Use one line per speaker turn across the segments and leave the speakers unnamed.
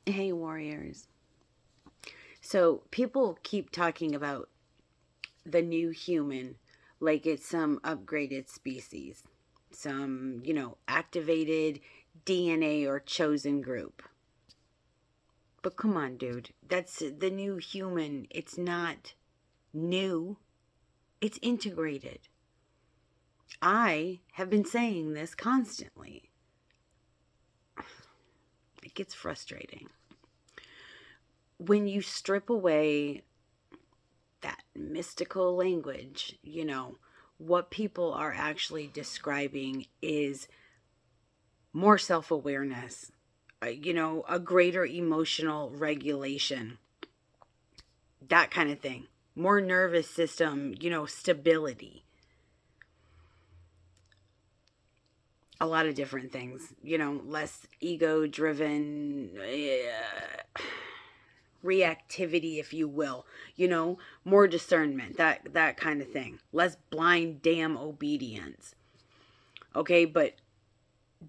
Hey, warriors. So, people keep talking about the new human like it's some upgraded species, some, activated DNA or chosen group. But come on, dude. That's the new human. It's not new, it's integrated. I have been saying this constantly. It gets frustrating. When you strip away that mystical language, what people are actually describing is more self awareness, a greater emotional regulation, that kind of thing, more nervous system, stability, a lot of different things, less ego driven. Reactivity, if you will, more discernment, that kind of thing, less blind damn obedience. Okay, but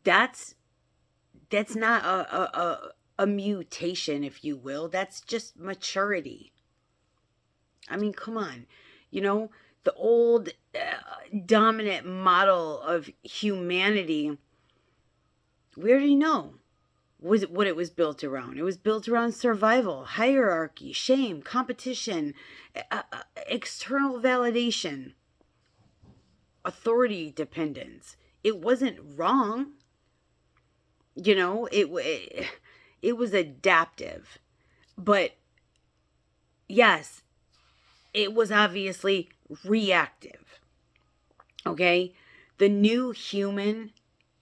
that's that's not a mutation, if you will. That's just maturity. I mean, come on. You know, the old dominant model of humanity, we already know was what it was built around. It was built around survival, hierarchy, shame, competition, external validation, authority dependence. It wasn't wrong. It was adaptive. But yes, it was obviously reactive. Okay? The new human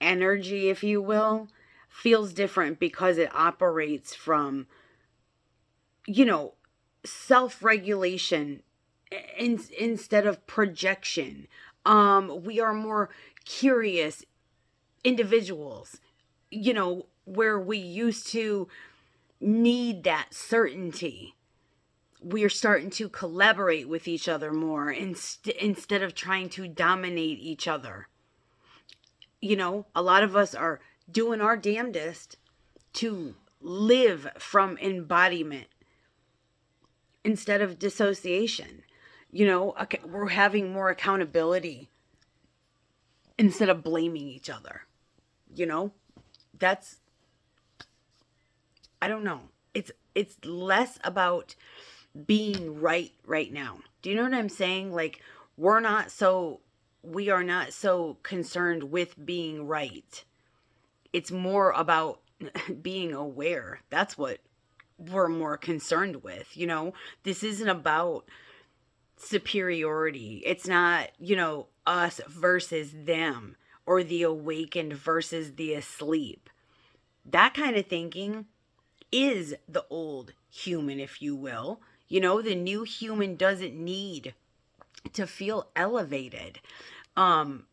energy, if you will, feels different because it operates from, you know, self regulation instead of projection. We are more curious individuals, where we used to need that certainty. We are starting to collaborate with each other more instead of trying to dominate each other. A lot of us are doing our damnedest to live from embodiment instead of dissociation. We're having more accountability instead of blaming each other. You know, that's, I don't know. It's less about being right now. Do you know what I'm saying? Like, we are not so concerned with being right. It's more about being aware. That's what we're more concerned with. This isn't about superiority. It's not, us versus them, or the awakened versus the asleep. That kind of thinking is the old human, if you will. The new human doesn't need to feel elevated. Um,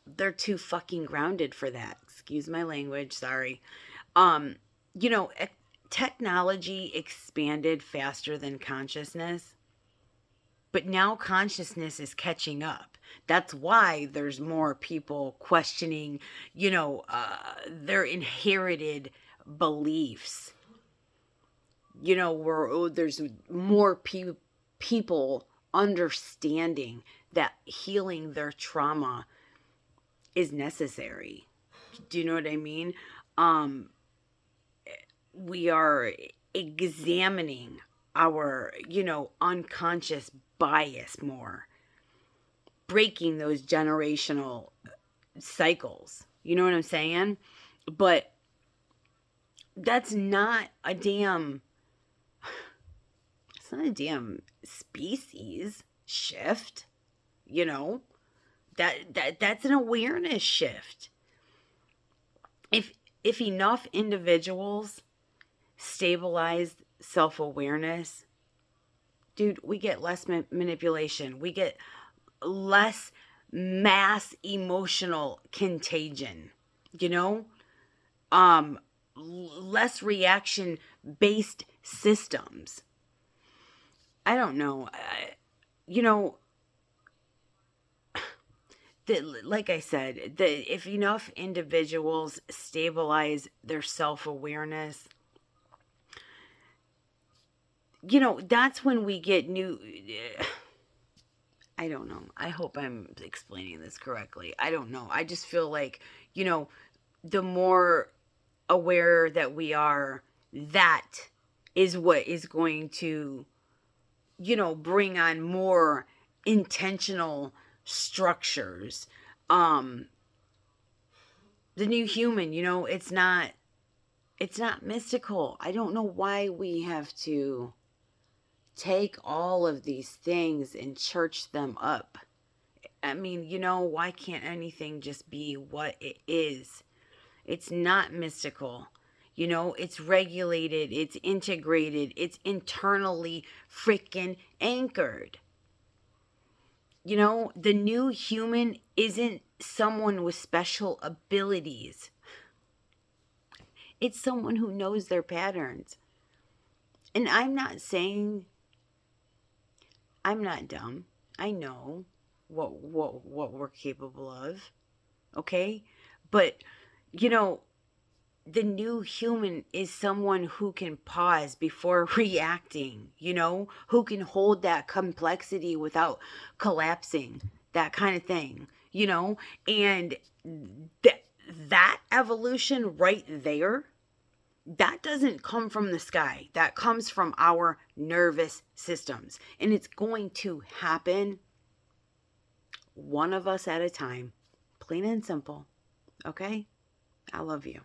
they're too fucking grounded for that. Excuse my language, sorry. Um, you know, e- Technology expanded faster than consciousness, but now consciousness is catching up. That's why there's more people questioning, their inherited beliefs. Where there's more people understanding that healing their trauma is necessary. Do you know what I mean? Um, we are examining our, unconscious bias more, breaking those generational cycles. You know what I'm saying? But that's not a damn it's not a damn species shift, you know? That's an awareness shift. If if enough individuals stabilize self-awareness, dude, we get less manipulation. We get less mass emotional contagion, you know? Um Less reaction based systems. I don't know. You know, like I said, if enough individuals stabilize their self awareness, that's when we get new. I don't know. I hope I'm explaining this correctly. I don't know. I just feel like, the more aware that we are, that is what is going to, bring on more intentional structures. Um, the new human, it's not mystical. I don't know why we have to take all of these things and church them up. I mean, why can't anything just be what it is? It's not mystical. It's regulated, it's integrated, it's internally freaking anchored. The new human isn't someone with special abilities. It's someone who knows their patterns. And I'm not saying I'm not dumb. I know what we're capable of. Okay? But you know, the new human is someone who can pause before reacting, who can hold that complexity without collapsing, that kind of thing, and that evolution right there, that doesn't come from the sky. That comes from our nervous systems. And it's going to happen one of us at a time. Plain and simple. Okay? I love you.